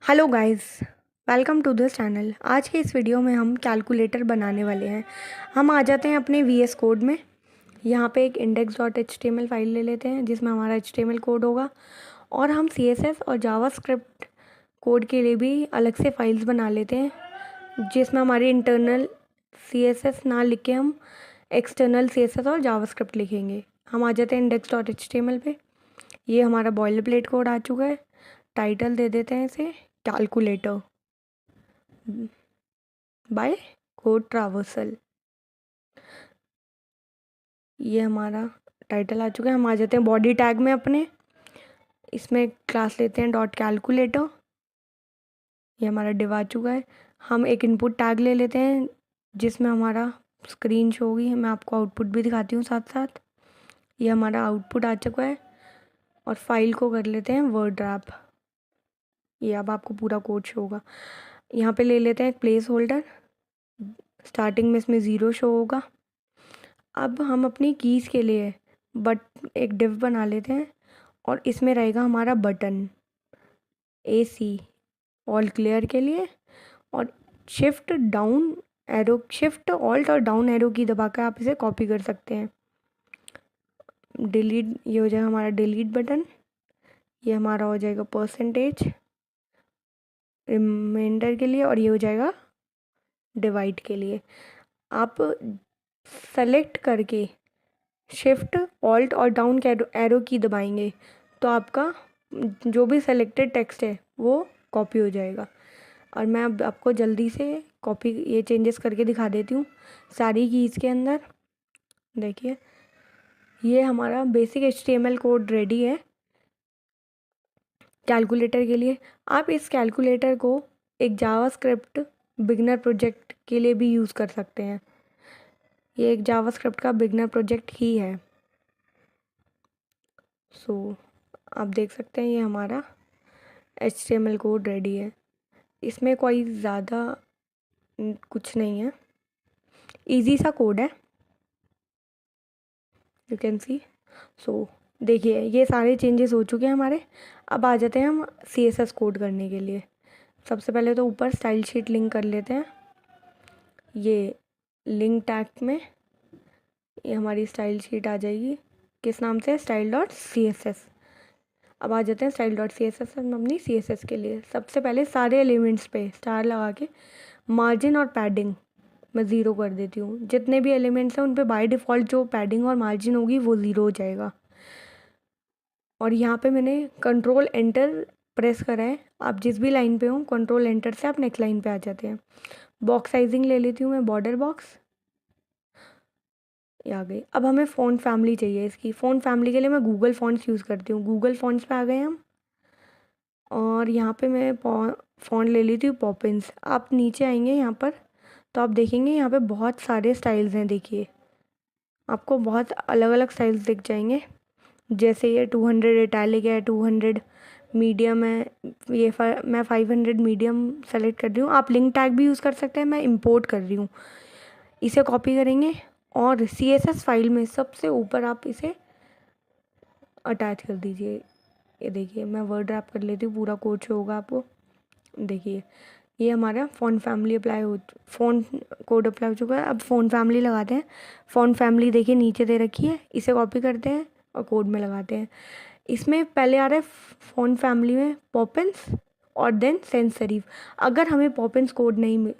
Hello guys, welcome to this channel. आज के इस वीडियो में हम कैलकुलेटर बनाने वाले हैं। हम आ जाते हैं अपने वीएस कोड में। यहाँ पे एक index.html फाइल ले लेते हैं जिसमें हमारा HTML कोड होगा, और हम CSS और जावास्क्रिप्ट कोड के लिए भी अलग से फाइल्स बना लेते हैं जिसमें हमारी इंटरनल CSS ना लिख के हम एक्सटर्नल CSS और जावास्क्रिप्ट लिखेंगे। हम आ जाते हैं index.html पे। ये हमारा बॉयलर प्लेट कोड आ चुका है। टाइटल दे देते हैं इसे कैलकुलेटर बाय कोड ट्रावर्सल। ये हमारा टाइटल आ चुका है। हम आ जाते हैं बॉडी टैग में अपने। इसमें क्लास लेते हैं डॉट कैलकुलेटर। ये हमारा डिव आ चुका है। हम एक इनपुट टैग ले लेते हैं जिसमें हमारा स्क्रीन शो होगी। मैं आपको आउटपुट भी दिखाती हूँ साथ साथ। ये हमारा आउटपुट आ चुका है, और फाइल को कर लेते हैं वर्ड रैप। ये अब आपको पूरा कोड शो होगा। यहाँ पे ले लेते हैं एक प्लेस होल्डर। स्टार्टिंग में इसमें ज़ीरो शो होगा। अब हम अपनी कीज़ के लिए बट एक डिव बना लेते हैं, और इसमें रहेगा हमारा बटन AC ऑल क्लियर के लिए। और शिफ्ट ऑल्ट और डाउन एरो की दबाकर आप इसे कॉपी कर सकते हैं। डिलीट, ये हो जाएगा हमारा डिलीट बटन। ये हमारा हो जाएगा परसेंटेज रिमाइंडर के लिए, और ये हो जाएगा डिवाइड के लिए। आप सेलेक्ट करके शिफ्ट ऑल्ट और डाउन के एरो की दबाएंगे तो आपका जो भी सेलेक्टेड टेक्स्ट है वो कॉपी हो जाएगा। और मैं अब आपको जल्दी से कॉपी ये चेंजेस करके दिखा देती हूँ सारी कीज़ के अंदर। देखिए, ये हमारा बेसिक HTML कोड रेडी है कैलकुलेटर के लिए। आप इस कैलकुलेटर को एक जावास्क्रिप्ट बिगनर प्रोजेक्ट के लिए भी यूज़ कर सकते हैं। ये एक जावास्क्रिप्ट का बिगनर प्रोजेक्ट ही है। आप देख सकते हैं ये हमारा HTML कोड रेडी है। इसमें कोई ज़्यादा कुछ नहीं है, इजी सा कोड है, यू कैन सी। देखिए, ये सारे चेंजेस हो चुके हैं हमारे। अब आ जाते हैं हम CSS कोड करने के लिए। सबसे पहले तो ऊपर स्टाइल शीट लिंक कर लेते हैं। ये लिंक टैग में ये हमारी स्टाइल शीट आ जाएगी। किस नाम से? style.css। अब आ जाते हैं style.css हम अपनी CSS के लिए। सबसे पहले सारे एलिमेंट्स पे स्टार लगा के मार्जिन और पैडिंग मैं ज़ीरो कर देती हूँ। जितने भी एलिमेंट्स हैं उन पे बाय डिफ़ॉल्ट जो पैडिंग और मार्जिन होगी वो ज़ीरो हो जाएगा। और यहाँ पे मैंने कंट्रोल एंटर प्रेस करा है। आप जिस भी लाइन पे हो कंट्रोल एंटर से आप नेक्स्ट लाइन पे आ जाते हैं। बॉक्स साइजिंग ले लेती हूँ मैं, बॉर्डर बॉक्स। ये आ गई। अब हमें फ़ॉन्ट फैमिली चाहिए। इसकी फ़ॉन्ट फैमिली के लिए मैं गूगल फ़ॉन्ट्स यूज़ करती हूँ। गूगल फ़ॉन्ट्स पे आ गए हम, और यहाँ पे मैं फ़ॉन्ट ले लेती हूँ पॉपिंस। आप नीचे आएंगे यहाँ पर तो आप देखेंगे यहाँ पे बहुत सारे स्टाइल्स हैं। देखिए, आपको बहुत अलग अलग स्टाइल्स दिख जाएंगे। जैसे ये 200 इटैलिक है, 200 मीडियम है। मैं 500 मीडियम सेलेक्ट कर रही हूँ। आप लिंक टैग भी यूज़ कर सकते हैं। मैं इंपोर्ट कर रही हूँ। इसे कॉपी करेंगे और CSS फाइल में सबसे ऊपर आप इसे अटैच कर दीजिए। ये देखिए, मैं वर्ड रैप कर लेती हूँ, पूरा कोड शो होगा आपको। देखिए, ये हमारा फ़ॉन्ट कोड अप्लाई हो चुका है। अब फ़ॉन्ट फैमिली लगाते हैं। फ़ॉन्ट फैमिली देखिए नीचे दे रखी है। इसे कॉपी करते हैं और कोड में लगाते हैं। इसमें पहले आ रहा है फ़ॉन्ट फैमिली में पॉपिंस और देन सेंस सेरिफ। अगर हमें पॉपिंस कोड नहीं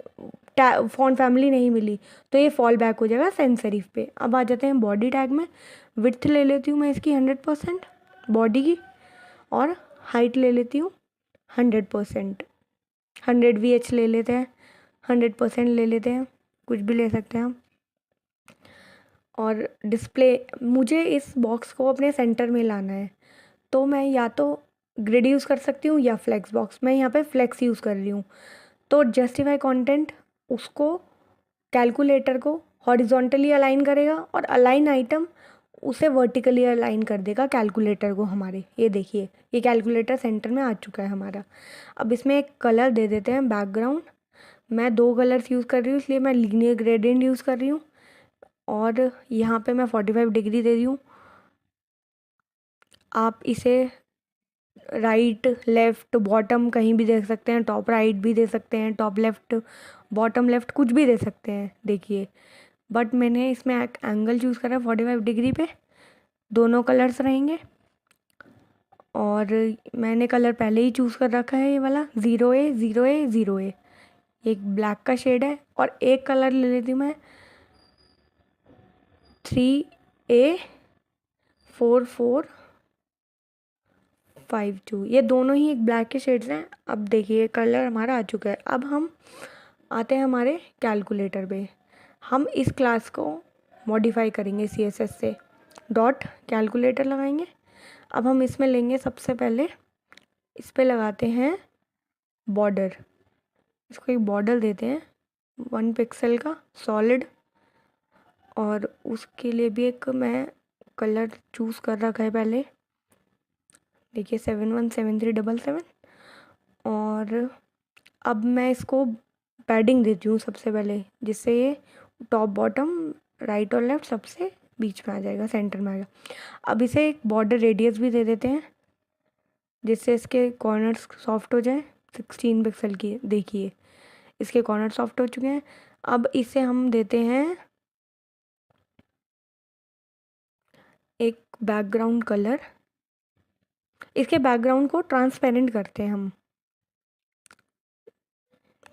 फ़ॉन्ट फैमिली नहीं मिली तो ये फॉल बैक हो जाएगा सेंस सेरिफ पे। अब आ जाते हैं बॉडी टैग में। विड्थ ले लेती हूँ मैं इसकी 100% बॉडी की, और हाइट ले लेती हूँ 100%। 100 VH ले लेते हैं, 100% ले लेते हैं, कुछ भी ले सकते हैं हम। और डिस्प्ले, मुझे इस बॉक्स को अपने सेंटर में लाना है तो मैं या तो ग्रिड यूज़ कर सकती हूँ या फ्लेक्स बॉक्स। मैं यहाँ पे फ्लेक्स यूज़ कर रही हूँ। तो जस्टिफाई कंटेंट उसको कैलकुलेटर को हॉरिजॉन्टली अलाइन करेगा, और अलाइन आइटम उसे वर्टिकली अलाइन कर देगा कैलकुलेटर को हमारे। ये देखिए, ये कैलकुलेटर सेंटर में आ चुका है हमारा। अब इसमें एक कलर दे देते हैं बैकग्राउंड। मैं 2 कलर्स यूज़ कर रही हूँ इसलिए मैं लीनियर ग्रेडियंट यूज़ कर रही हूँ, और यहाँ पे मैं 45 डिग्री दे रही हूँ। आप इसे राइट लेफ़्ट बॉटम कहीं भी दे सकते हैं, टॉप राइट भी दे सकते हैं, टॉप लेफ़्ट बॉटम लेफ़्ट कुछ भी दे सकते हैं देखिए। बट मैंने इसमें एक एंगल चूज़ करा 45 डिग्री पे, दोनों कलर्स रहेंगे। और मैंने कलर पहले ही चूज़ कर रखा है, ये वाला 0A 0A 0A, एक ब्लैक का शेड है। और एक कलर ले लेती हूँ मैं 3A 4452, ये दोनों ही एक ब्लैक के शेड्स हैं। अब देखिए कलर हमारा आ चुका है। अब हम आते हैं हमारे कैलकुलेटर पे। हम इस क्लास को मॉडिफाई करेंगे CSS से, डॉट कैलकुलेटर लगाएंगे। अब हम इसमें लेंगे सबसे पहले, इस पे लगाते हैं बॉर्डर, इसको एक बॉर्डर देते हैं 1 पिक्सल का सॉलिड। और उसके लिए भी एक मैं कलर चूज़ कर रखा है पहले, देखिए 717377। और अब मैं इसको पैडिंग देती हूँ सबसे पहले, जिससे ये टॉप बॉटम राइट और लेफ़्ट सबसे बीच में आ जाएगा, सेंटर में आएगा। अब इसे एक बॉर्डर रेडियस भी दे देते हैं, जिससे इसके कॉर्नर्स सॉफ्ट हो जाए। 16 पिक्सल की देखिए इसके कॉर्नर सॉफ्ट हो चुके हैं। अब इसे हम देते हैं एक बैकग्राउंड कलर, इसके बैकग्राउंड को ट्रांसपेरेंट करते हैं हम,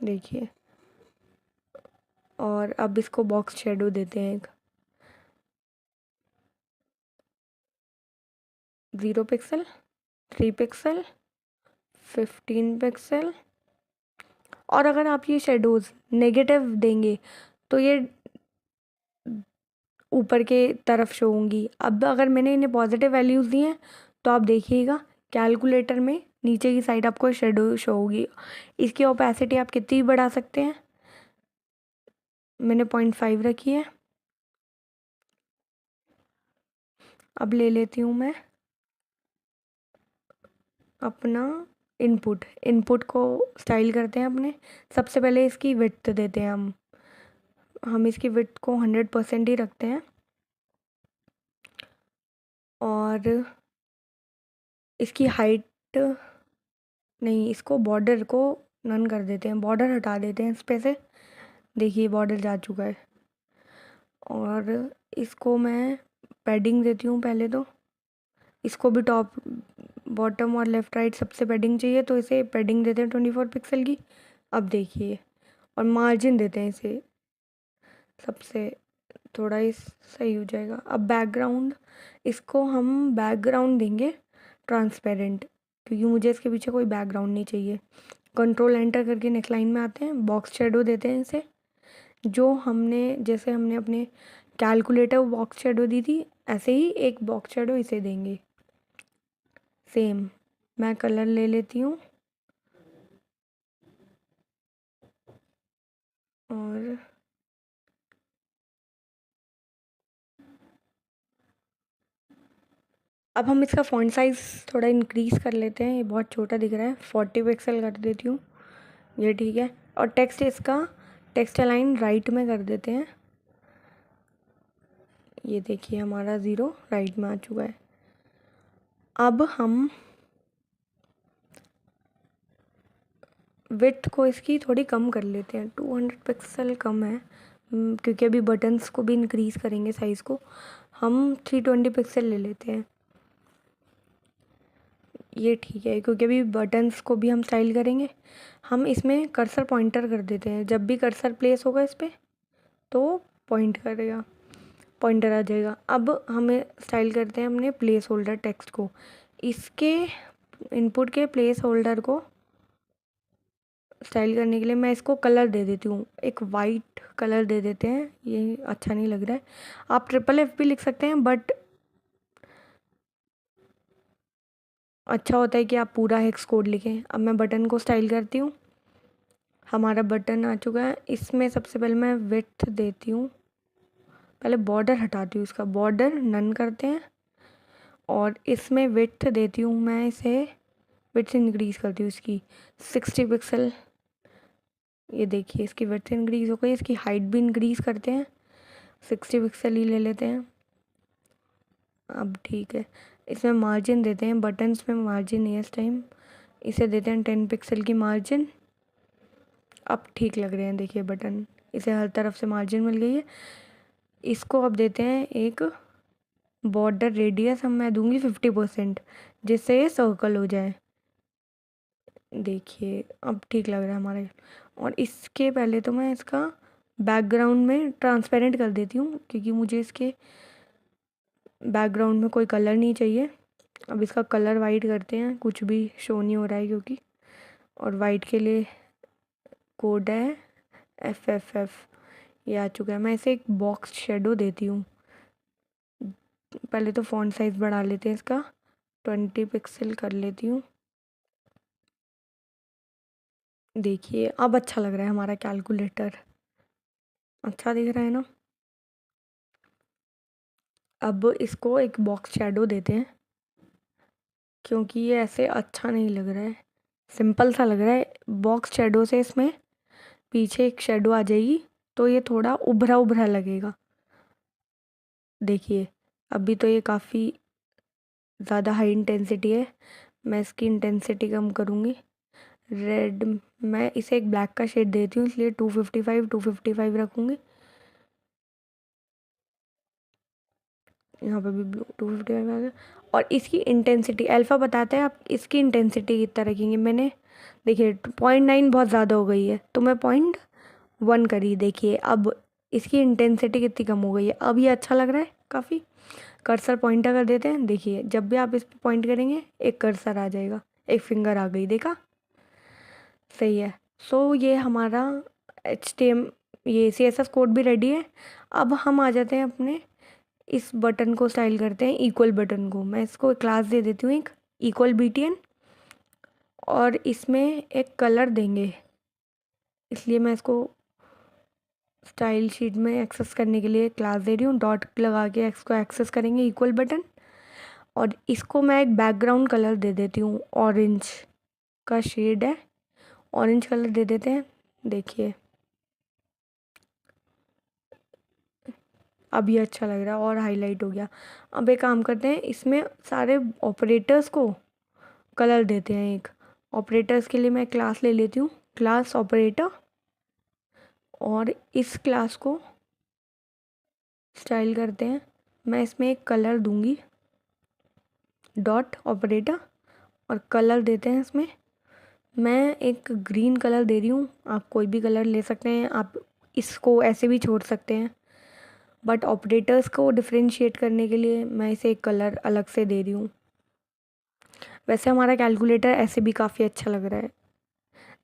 देखिए। और अब इसको बॉक्स शेडो देते हैं एक 0 पिक्सल 3 पिक्सल 15 पिक्सल। और अगर आप ये शेडोज़ नेगेटिव देंगे तो ये ऊपर के तरफ शो होंगी। अब अगर मैंने इन्हें पॉजिटिव वैल्यूज़ दी हैं तो आप देखिएगा कैलकुलेटर में नीचे की साइड आपको शेडो शो होगी। इसकी ओपेसिटी आप कितनी बढ़ा सकते हैं, मैंने 0.5 रखी है। अब ले लेती हूँ मैं अपना इनपुट, इनपुट को स्टाइल करते हैं अपने। सबसे पहले इसकी विड्थ देते हैं हम इसकी विड्थ को 100% ही रखते हैं। और इसकी हाइट नहीं, इसको बॉर्डर को नन कर देते हैं, बॉर्डर हटा देते हैं इस पे से, देखिए बॉर्डर जा चुका है। और इसको मैं पैडिंग देती हूँ पहले तो, इसको भी टॉप बॉटम और लेफ़्ट राइट सबसे पैडिंग चाहिए, तो इसे पैडिंग देते हैं 24 पिक्सल की। अब देखिए, और मार्जिन देते हैं इसे सबसे, थोड़ा ही सही हो जाएगा। अब बैकग्राउंड, इसको हम बैकग्राउंड देंगे ट्रांसपेरेंट, क्योंकि मुझे इसके पीछे कोई बैकग्राउंड नहीं चाहिए। कंट्रोल एंटर करके नेक लाइन में आते हैं, बॉक्स शेडो देते हैं इसे, जो हमने जैसे हमने अपने कैलकुलेटर बॉक्स शेडो दी थी, ऐसे ही एक बॉक्स शेडो इसे देंगे सेम। मैं कलर ले लेती हूँ और अब हम इसका फ़ॉन्ट साइज़ थोड़ा इंक्रीज़ कर लेते हैं, ये बहुत छोटा दिख रहा है, 40 पिक्सल कर देती हूँ, ये ठीक है। और टेक्स्ट इसका टेक्स्ट अलाइन राइट में कर देते हैं, ये देखिए हमारा 0 राइट में आ चुका है। अब हम विड्थ को इसकी थोड़ी कम कर लेते हैं, 200 पिक्सल कम है, क्योंकि अभी बटन्स को भी इंक्रीज़ करेंगे साइज़ को। हम 320 पिक्सल ले लेते हैं, ये ठीक है, क्योंकि अभी बटन्स को भी हम स्टाइल करेंगे। हम इसमें कर्सर पॉइंटर कर देते हैं, जब भी कर्सर प्लेस होगा इस पर तो पॉइंट करेगा, पॉइंटर आ जाएगा। अब हमें स्टाइल करते हैं अपने प्लेस होल्डर टेक्स्ट को, इसके इनपुट के प्लेस होल्डर को स्टाइल करने के लिए मैं इसको कलर दे देती हूँ, एक वाइट कलर दे देते हैं, ये अच्छा नहीं लग रहा है। आप FFF भी लिख सकते हैं, बट अच्छा होता है कि आप पूरा हेक्स कोड लिखें। अब मैं बटन को स्टाइल करती हूँ, हमारा बटन आ चुका है। इसमें सबसे पहले मैं विड्थ देती हूँ, पहले बॉर्डर हटाती हूँ, इसका बॉर्डर नन करते हैं। और इसमें विड्थ देती हूँ मैं इसे, विड्थ इंक्रीज़ करती हूँ इसकी 60 पिक्सल, ये देखिए इसकी विड्थ इंक्रीज़ हो गई। इसकी हाइट भी इंक्रीज़ करते हैं, 60 पिक्सल ही ले लेते हैं। अब ठीक है, इसमें मार्जिन देते हैं, बटन्स में मार्जिन नहीं है इस टाइम, इसे देते हैं 10 पिक्सल की मार्जिन। अब ठीक लग रहे हैं, देखिए बटन, इसे हर तरफ से मार्जिन मिल गई है। इसको अब देते हैं एक बॉर्डर रेडियस, हम मैं दूंगी 50%, जिससे ये सर्कल हो जाए। देखिए अब ठीक लग रहा है हमारे। और इसके पहले तो मैं इसका बैकग्राउंड में ट्रांसपेरेंट कर देती हूँ, क्योंकि मुझे इसके बैकग्राउंड में कोई कलर नहीं चाहिए। अब इसका कलर वाइट करते हैं, कुछ भी शो नहीं हो रहा है क्योंकि। और वाइट के लिए कोड है FFF, ये आ चुका है। मैं इसे एक बॉक्स शेडो देती हूँ। पहले तो फ़ॉन्ट साइज़ बढ़ा लेते हैं इसका, 20 पिक्सल कर लेती हूँ। देखिए अब अच्छा लग रहा है हमारा कैलकुलेटर, अच्छा दिख रहा है ना। अब इसको एक बॉक्स शेडो देते हैं, क्योंकि ये ऐसे अच्छा नहीं लग रहा है, सिंपल सा लग रहा है। बॉक्स शेडो से इसमें पीछे एक शेडो आ जाएगी, तो ये थोड़ा उभरा उभरा लगेगा। देखिए अभी तो ये काफ़ी ज़्यादा हाई इंटेंसिटी है, मैं इसकी इंटेंसिटी कम करूँगी। रेड, मैं इसे एक ब्लैक का शेड देती हूँ, इसलिए 255 रखूँगी। यहाँ पे भी ब्लू 255 आ गया। और इसकी इंटेंसिटी अल्फ़ा बताता है, आप इसकी इंटेंसिटी कितना रखेंगे। मैंने देखिए 0.9 बहुत ज़्यादा हो गई है, तो मैं 0.1 करी। देखिए अब इसकी इंटेंसिटी कितनी कम हो गई है, अब ये अच्छा लग रहा है काफ़ी। कर्सर पॉइंटर कर देते हैं, देखिए जब भी आप इस पर पॉइंट करेंगे एक कर्सर आ जाएगा, एक फिंगर आ गई, देखा, सही है। सो ये हमारा HTML, ये CSS कोड भी रेडी है। अब हम आ जाते हैं अपने इस बटन को स्टाइल करते हैं, इक्वल बटन को। मैं इसको क्लास दे देती हूँ एक इक्वल BTN, और इसमें एक कलर देंगे, इसलिए मैं इसको स्टाइल शीट में एक्सेस करने के लिए क्लास दे रही हूँ। डॉट लगा के इसको एक्सेस करेंगे इक्वल बटन। और इसको मैं एक बैकग्राउंड कलर दे देती हूँ, ऑरेंज का शेड है, ऑरेंज कलर दे देते हैं। देखिए अब ये अच्छा लग रहा है और हाईलाइट हो गया। अब एक काम करते हैं, इसमें सारे ऑपरेटर्स को कलर देते हैं। एक ऑपरेटर्स के लिए मैं क्लास ले लेती हूँ, क्लास ऑपरेटर, और इस क्लास को स्टाइल करते हैं। मैं इसमें एक कलर दूंगी, डॉट ऑपरेटर, और कलर देते हैं इसमें। मैं एक ग्रीन कलर दे रही हूँ, आप कोई भी कलर ले सकते हैं, आप इसको ऐसे भी छोड़ सकते हैं, बट ऑपरेटर्स को डिफ्रेंशिएट करने के लिए मैं इसे एक कलर अलग से दे रही हूँ। वैसे हमारा कैलकुलेटर ऐसे भी काफ़ी अच्छा लग रहा है।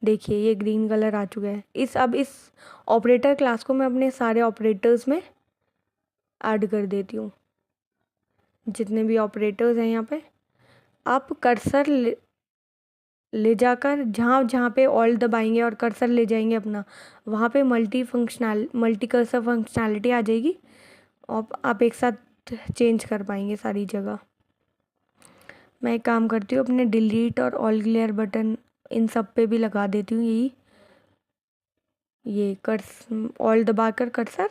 देखिए ये ग्रीन कलर आ चुका है। अब इस ऑपरेटर क्लास को मैं अपने सारे ऑपरेटर्स में ऐड कर देती हूँ, जितने भी ऑपरेटर्स हैं यहाँ पे। आप कर्सर ले जाकर जहाँ जहाँ पे ऑल्ट दबाएंगे और कर्सर ले जाएंगे अपना, वहाँ पे मल्टी कर्सर फंक्शनैलिटी आ जाएगी, और आप एक साथ चेंज कर पाएंगे सारी जगह। मैं एक काम करती हूँ, अपने डिलीट और ऑल क्लियर बटन इन सब पे भी लगा देती हूँ यही, ये ऑल दबाकर कर्सर,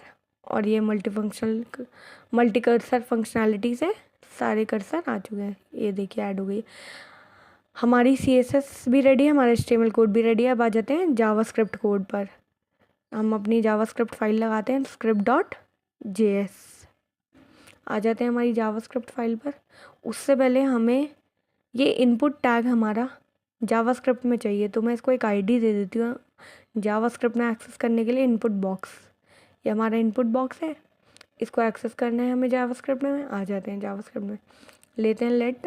और ये मल्टी कर्सर फंक्शनैलिटी से सारे कर्सर आ चुके हैं। ये देखिए ऐड हो गई हमारी। CSS भी रेडी है, हमारा HTML कोड भी रेडी है। अब आ जाते हैं जावास्क्रिप्ट कोड पर। हम अपनी जावास्क्रिप्ट फाइल लगाते हैं, script.js। आ जाते हैं हमारी जावास्क्रिप्ट फाइल पर। उससे पहले हमें ये इनपुट टैग हमारा जावास्क्रिप्ट में चाहिए, तो मैं इसको एक ID दे देती हूँ जावास्क्रिप्ट में एक्सेस करने के लिए, इनपुट बॉक्स। ये हमारा इनपुट बॉक्स है, इसको एक्सेस करना है हमें जावास्क्रिप्ट में। आ जाते हैं जावास्क्रिप्ट में, लेते हैं लेट,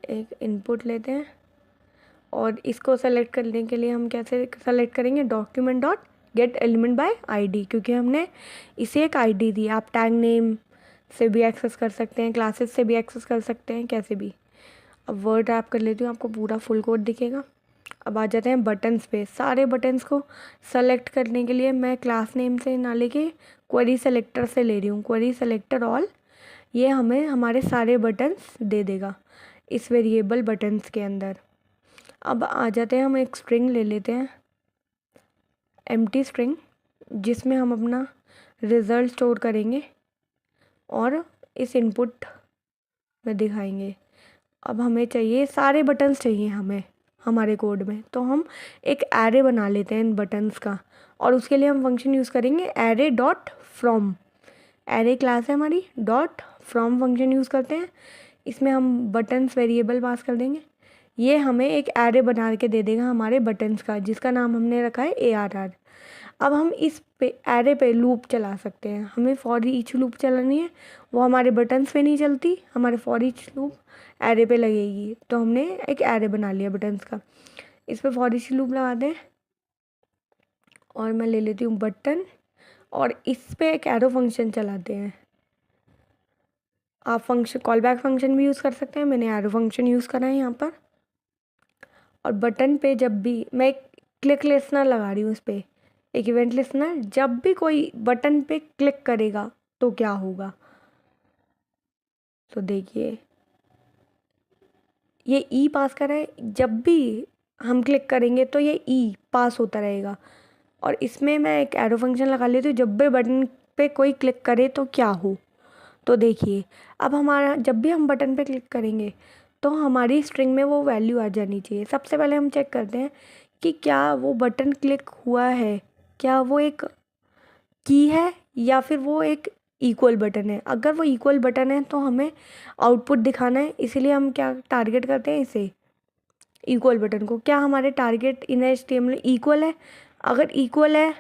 एक इनपुट लेते हैं, और इसको सेलेक्ट करने के लिए हम कैसे सेलेक्ट करेंगे, document dot gate element by ID, क्योंकि हमने इसे एक ID दी। आप टैग नेम से भी एक्सेस कर सकते हैं, क्लासेस से भी एक्सेस कर सकते हैं, कैसे भी। अब वर्ड रैप कर लेती हूँ, आपको पूरा फुल कोड दिखेगा। अब आ जाते हैं बटन्स पे। सारे बटन्स को सेलेक्ट करने के लिए मैं क्लास नेम से ना लेके क्वेरी सेलेक्टर से ले रही हूँ, क्वेरी सेलेक्टर ऑल। ये हमें हमारे सारे बटन्स दे देगा इस वेरिएबल बटन्स के अंदर। अब आ जाते हैं, हम एक स्ट्रिंग ले लेते हैं, एम्प्टी स्ट्रिंग, जिसमें हम अपना रिज़ल्ट स्टोर करेंगे, और इस इनपुट में दिखाएंगे। अब हमें चाहिए सारे बटन्स चाहिए हमें हमारे कोड में, तो हम एक एरे बना लेते हैं इन बटन्स का, और उसके लिए हम फंक्शन यूज़ करेंगे array dot from. Array class है हमारी, डॉट फ्रॉम फंक्शन यूज़ करते हैं। इसमें हम बटन्स वेरिएबल पास कर देंगे। ये हमें एक एरे बना के दे देगा हमारे बटन्स का, जिसका नाम हमने रखा है ARR। अब हम इस पे एरे पे लूप चला सकते हैं। हमें फॉर ईच लूप चलानी है, वो हमारे बटन्स पे नहीं चलती, हमारे फॉर ईच लूप एरे पे लगेगी। तो हमने एक एरे बना लिया बटन्स का, इस पे फॉर ईच लूप लगा दें, और मैं ले लेती हूँ बटन, और इस पे एक एरो फंक्शन चलाते हैं। आप फंक्शन कॉल बैक फंक्शन भी यूज़ कर सकते हैं, मैंने एरो फंक्शन यूज़ करा है यहाँ पर। और बटन पे जब भी मैं एक क्लिक लिसनर लगा रही हूँ, इस पर एक इवेंट लिसनर, जब भी कोई बटन पे क्लिक करेगा तो क्या होगा। तो देखिए ये ई पास कर रहा है, जब भी हम क्लिक करेंगे तो ये ई पास होता रहेगा। और इसमें मैं एक एरो फंक्शन लगा लेती हूँ, जब भी बटन पे कोई क्लिक करे तो क्या हो। तो देखिए अब हमारा जब भी हम बटन पे क्लिक करेंगे तो हमारी स्ट्रिंग में वो वैल्यू आ जानी चाहिए। सबसे पहले हम चेक करते हैं कि क्या वो बटन क्लिक हुआ है, क्या वो एक की है या फिर वो एक इक्वल बटन है। अगर वो इक्वल बटन है तो हमें आउटपुट दिखाना है, इसीलिए हम क्या टारगेट करते हैं, इसे इक्वल बटन को। क्या हमारे टारगेट इन HTML इक्वल है, अगर इक्वल है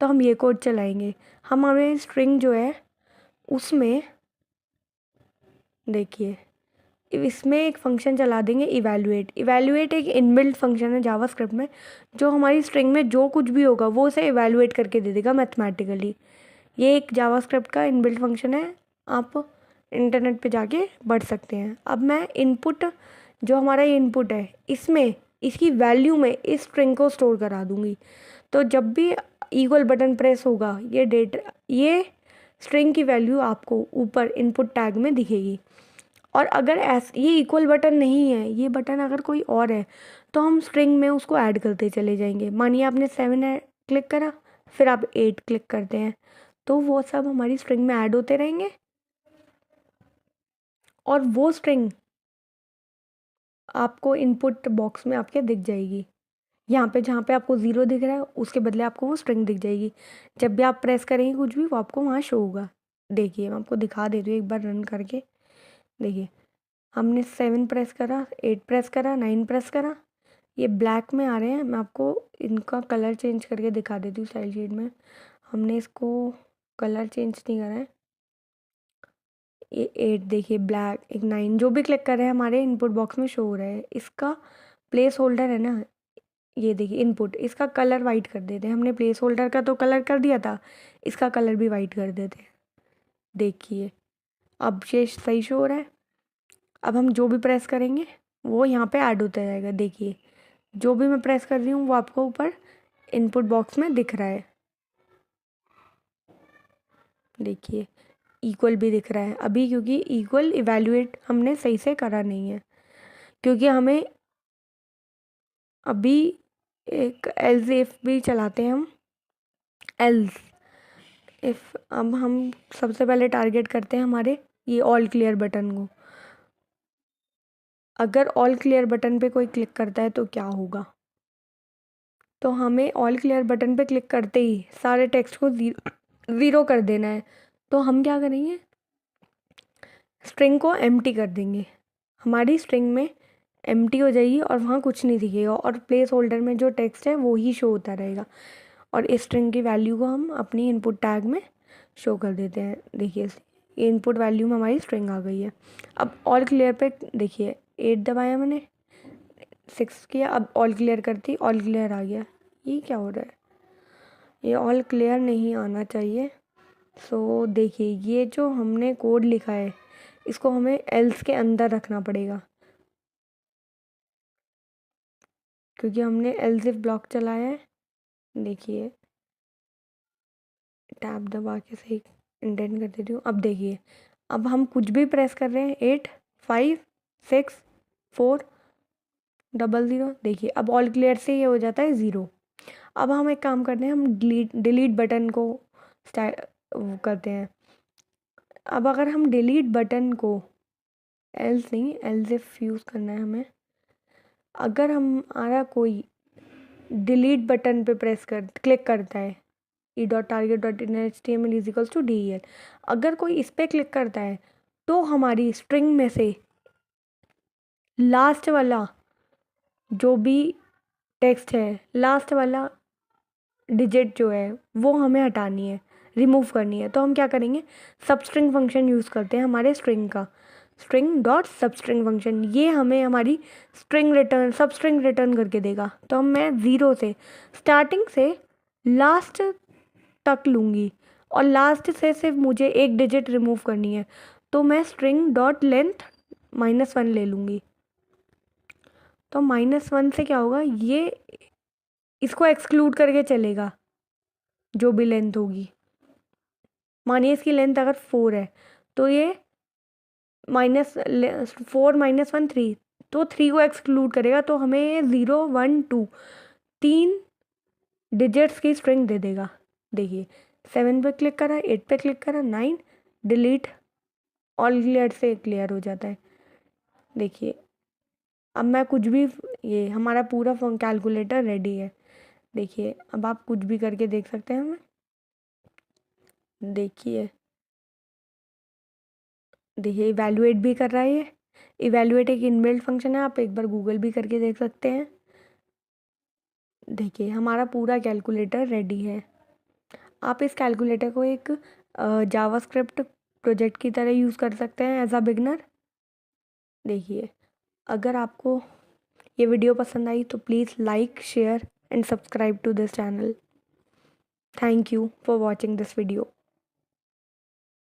तो हम ये कोड चलाएंगे। हमारे स्ट्रिंग जो है उसमें देखिए इसमें एक फंक्शन चला देंगे इवैल्यूएट। इवैल्यूएट एक इनबिल्ट फंक्शन है जावास्क्रिप्ट में, जो हमारी स्ट्रिंग में जो कुछ भी होगा वो उसे इवैल्यूएट करके दे देगा मैथमेटिकली। ये एक जावास्क्रिप्ट का इनबिल्ट फंक्शन है, आप इंटरनेट पे जाके पढ़ सकते हैं। अब मैं इनपुट, जो हमारा ये इनपुट है, इसमें इसकी वैल्यू में इस स्ट्रिंग को स्टोर करा दूँगी। तो जब भी इक्वल बटन प्रेस होगा ये स्ट्रिंग की वैल्यू आपको ऊपर इनपुट टैग में दिखेगी। और अगर ये इक्वल बटन नहीं है, ये बटन अगर कोई और है, तो हम स्ट्रिंग में उसको ऐड करते चले जाएंगे। मानिए आपने 7 क्लिक करा, फिर आप 8 क्लिक करते हैं, तो वो सब हमारी स्ट्रिंग में ऐड होते रहेंगे, और वो स्ट्रिंग आपको इनपुट बॉक्स में आपके दिख जाएगी। यहाँ पे जहाँ पे आपको 0 दिख रहा है उसके बदले आपको वो स्ट्रिंग दिख जाएगी। जब भी आप प्रेस करेंगे कुछ भी, वो आपको वहाँ शो होगा। देखिए मैं आपको दिखा देती हूँ एक बार रन करके। देखिए हमने 7 प्रेस करा, 8 प्रेस करा, 9 प्रेस करा, ये ब्लैक में आ रहे हैं। मैं आपको इनका कलर चेंज करके दिखा देती हूँ स्टाइल शीट में। हमने इसको कलर चेंज नहीं करा है। ये 8 देखिए ब्लैक, एक 9, जो भी क्लिक कर रहे हैं हमारे इनपुट बॉक्स में शो हो रहा है। इसका प्लेस होल्डर है ना, ये देखिए इनपुट, इसका कलर वाइट कर देते हैं। हमने प्लेस होल्डर का तो कलर कर दिया था, इसका कलर भी वाइट कर देते हैं। देखिए अब ये सही शो हो रहा है। अब हम जो भी प्रेस करेंगे वो यहाँ पे ऐड होता जाएगा। देखिए जो भी मैं प्रेस कर रही हूँ वो आपको ऊपर इनपुट बॉक्स में दिख रहा है। देखिए इक्वल भी दिख रहा है अभी, क्योंकि इक्वल इवैल्यूएट हमने सही से करा नहीं है, क्योंकि हमें अभी एक एल्स इफ भी चलाते हैं हम। एल्स इफ अब हम सबसे पहले टारगेट करते हैं हमारे ये ऑल क्लियर बटन को। अगर ऑल क्लियर बटन पे कोई क्लिक करता है तो क्या होगा। तो हमें ऑल क्लियर बटन पे क्लिक करते ही सारे टेक्स्ट को ज़ीरो कर देना है। तो हम क्या करेंगे, स्ट्रिंग को एम्प्टी कर देंगे। हमारी स्ट्रिंग में एम्प्टी हो जाएगी और वहाँ कुछ नहीं दिखेगा, और प्लेस होल्डर में जो टेक्स्ट है वो ही शो होता रहेगा। और इस स्ट्रिंग की वैल्यू को हम अपनी इनपुट टैग में शो कर देते हैं। देखिए ये इनपुट वैल्यू में हमारी स्ट्रिंग आ गई है। अब ऑल क्लियर पे देखिए 8 दबाया मैंने, 6 किया, अब ऑल क्लियर करती, ऑल क्लियर आ गया। ये क्या हो रहा है, ये ऑल क्लियर नहीं आना चाहिए। सो देखिए ये जो हमने कोड लिखा है इसको हमें एल्स के अंदर रखना पड़ेगा, क्योंकि हमने एल्स इफ ब्लॉक चलाया है। देखिए टैब दबा के सही इंडेंट कर देती हूँ। अब देखिए अब हम कुछ भी प्रेस कर रहे हैं, 8 5 6 4 00, देखिए अब ऑल क्लियर से ये हो जाता है 0। अब हम एक काम करते हैं, हम डिलीट बटन को वो करते हैं। अब अगर हम डिलीट बटन को एल्स नहीं, एल्स इफ यूज़ करना है हमें। अगर हमारा कोई डिलीट बटन पे क्लिक करता है, E dot target dot in H T M L is equals to DEL, अगर कोई इस पर क्लिक करता है तो हमारी स्ट्रिंग में से लास्ट वाला जो भी टेक्स्ट है, लास्ट वाला डिजिट जो है वो हमें हटानी है, रिमूव करनी है। तो हम क्या करेंगे, सबस्ट्रिंग फंक्शन यूज़ करते हैं हमारे स्ट्रिंग का, स्ट्रिंग डॉट सबस्ट्रिंग फंक्शन। ये हमें हमारी सबस्ट्रिंग रिटर्न करके देगा। तो मैं 0 से स्टार्टिंग से लास्ट तक लूँगी और लास्ट से सिर्फ मुझे एक डिजिट रिमूव करनी है, तो मैं स्ट्रिंग डॉट लेंथ -1 ले लूँगी। तो -1 से क्या होगा, ये इसको एक्सक्लूड करके चलेगा जो भी लेंथ होगी। मानिए इसकी लेंथ अगर 4 है तो ये -4 -1 3, तो 3 को एक्सक्लूड करेगा, तो हमें 0 1 2 3 डिजिट्स की स्ट्रिंग दे देगा। देखिए 7 पे क्लिक करा, 8 पे क्लिक करा, 9 डिलीट, ऑल क्लियर से क्लियर हो जाता है। देखिए अब मैं कुछ भी, ये हमारा पूरा कैलकुलेटर रेडी है। देखिए अब आप कुछ भी करके देख सकते हैं हमें। देखिए इवैल्यूएट भी कर रहा है ये। इवैल्यूएट एक इनबिल्ट फंक्शन है, आप एक बार गूगल भी करके देख सकते हैं। देखिए हमारा पूरा कैलकुलेटर रेडी है। आप इस कैलकुलेटर को एक जावास्क्रिप्ट प्रोजेक्ट की तरह यूज़ कर सकते हैं एज अ बिगनर। देखिए अगर आपको ये वीडियो पसंद आई तो please like, share and subscribe to this channel. Thank you for watching this video.